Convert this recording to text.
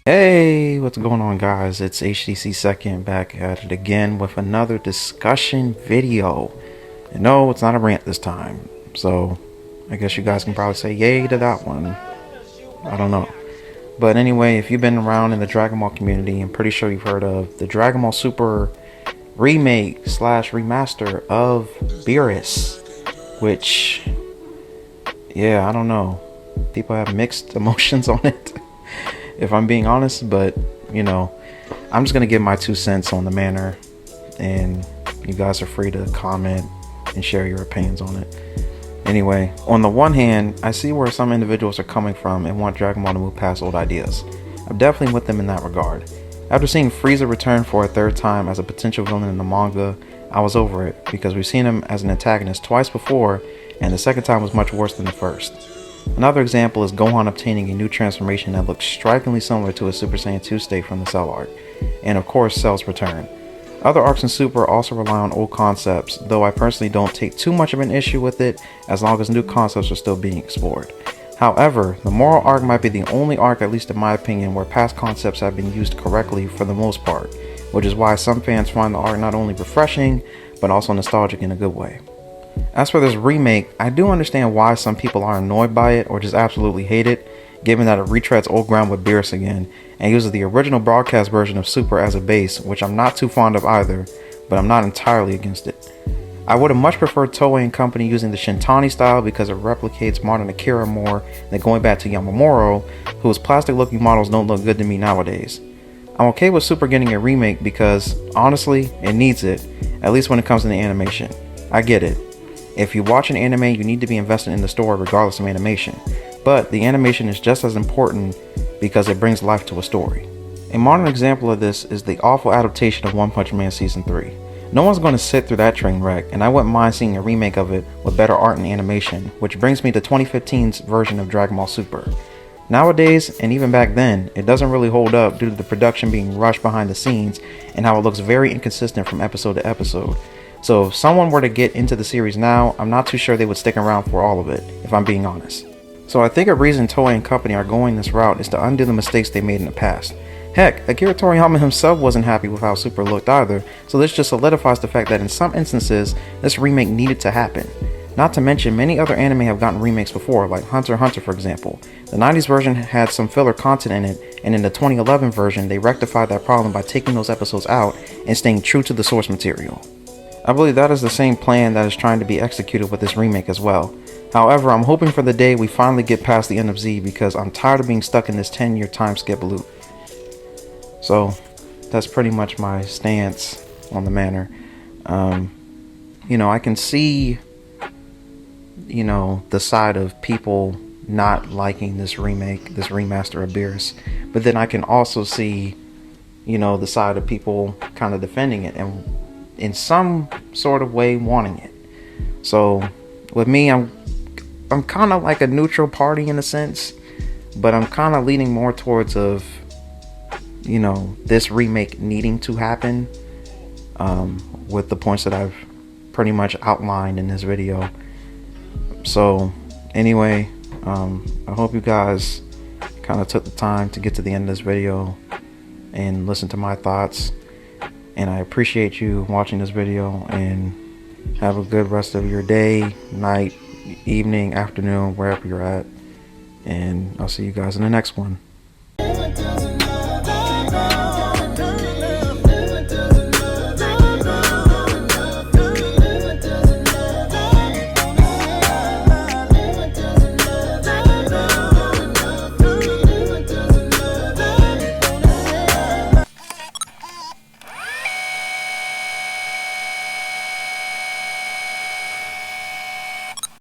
Hey, what's going on, guys? It's HTC Second back at it again with another discussion video. And no, it's not a rant this time. So I guess you guys can probably say yay to that one. I don't know. But anyway, if you've been around in the Dragon Ball community, I'm pretty sure you've heard of the Dragon Ball Super remake slash remaster of Beerus. Which, yeah, I don't know. People have mixed emotions on it. If I'm being honest, but I'm just gonna give my 2 cents on the manner, and you guys are free to comment and share your opinions on it. Anyway, on the one hand, I see where some individuals are coming from and want Dragon Ball to move past old ideas. I'm definitely with them in that regard. After seeing Frieza return for a third time as a potential villain in the manga, I was over it because we've seen him as an antagonist twice before, and the second time was much worse than the first. Another example is Gohan obtaining a new transformation that looks strikingly similar to his Super Saiyan 2 state from the Cell arc, and of course Cell's return. Other arcs in Super also rely on old concepts, though I personally don't take too much of an issue with it as long as new concepts are still being explored. However, the Moral arc might be the only arc, at least in my opinion, where past concepts have been used correctly for the most part, which is why some fans find the arc not only refreshing, but also nostalgic in a good way. As for this remake, I do understand why some people are annoyed by it or just absolutely hate it, given that it retreads old ground with Beerus again, and uses the original broadcast version of Super as a base, which I'm not too fond of either, but I'm not entirely against it. I would have much preferred Toei and company using the Shintani style because it replicates modern Akira more than going back to Yamamuro, whose plastic looking models don't look good to me nowadays. I'm okay with Super getting a remake because, honestly, it needs it, at least when it comes to the animation. I get it. If you watch an anime, you need to be invested in the story regardless of animation, but the animation is just as important because it brings life to a story. A modern example of this is the awful adaptation of One Punch Man Season 3. No one's going to sit through that train wreck, and I wouldn't mind seeing a remake of it with better art and animation, which brings me to 2015's version of Dragon Ball Super. Nowadays, and even back then, it doesn't really hold up due to the production being rushed behind the scenes and how it looks very inconsistent from episode to episode. So if someone were to get into the series now, I'm not too sure they would stick around for all of it, if I'm being honest. So I think a reason Toei and company are going this route is to undo the mistakes they made in the past. Heck, Akira Toriyama himself wasn't happy with how Super looked either, so this just solidifies the fact that in some instances, this remake needed to happen. Not to mention, many other anime have gotten remakes before, like Hunter x Hunter for example. The 90s version had some filler content in it, and in the 2011 version, they rectified that problem by taking those episodes out and staying true to the source material. I believe that is the same plan that is trying to be executed with this remake as well. However, I'm hoping for the day we finally get past the end of Z because I'm tired of being stuck in this 10-year time skip loop. So, that's pretty much my stance on the matter. I can see, the side of people not liking this remake, this remaster of Beerus. But then I can also see, the side of people kind of defending it and in some sort of way wanting it. So with me, I'm kind of like a neutral party in a sense, but I'm kind of leaning more towards this remake needing to happen, with the points that I've pretty much outlined in this video. So anyway, I hope you guys kind of took the time to get to the end of this video and listen to my thoughts. And I appreciate you watching this video, and have a good rest of your day, night, evening, afternoon, wherever you're at. And I'll see you guys in the next one.